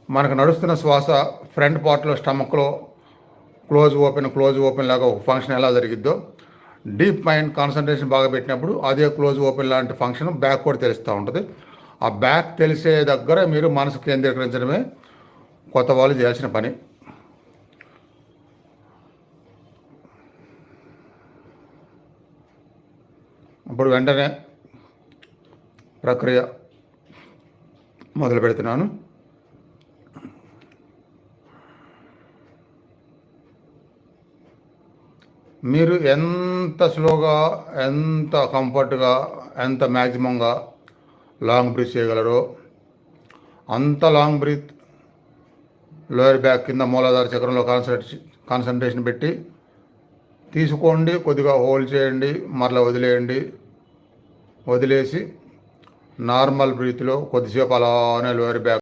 మనకు నడుస్తున్న శ్వాస ఫ్రంట్ పార్ట్లో స్టమక్లో క్లోజ్ ఓపెన్ లాగా ఒక ఫంక్షన్ ఎలా జరిగిద్దో, డీప్ మైండ్ కాన్సన్ట్రేషన్ బాగా పెట్టినప్పుడు అదే క్లోజ్ ఓపెన్ లాంటి ఫంక్షన్ బ్యాక్ కూడా తెలుస్తూ ఉంటుంది. ఆ బ్యాక్ తెలిసే దగ్గర మీరు మనసు కేంద్రీకరించడమే కొత్త వాళ్ళు చేయాల్సిన పని. ఇప్పుడు వెంటనే ప్రక్రియ మొదలు పెడుతున్నాను. మీరు ఎంత స్లోగా, ఎంత కంఫర్ట్గా, ఎంత మ్యాక్సిమంగా లాంగ్ బ్రీత్ చేయగలరో అంత లాంగ్ బ్రీత్ లోయర్ బ్యాక్ కింద మూలాధార చక్రంలో కాన్సన్ట్రేషన్ పెట్టి తీసుకోండి. కొద్దిగా హోల్డ్ చేయండి, మరలా వదిలేయండి. వదిలేసి నార్మల్ బ్రీత్లో కొద్దిసేపు అలానే లోయర్ బ్యాక్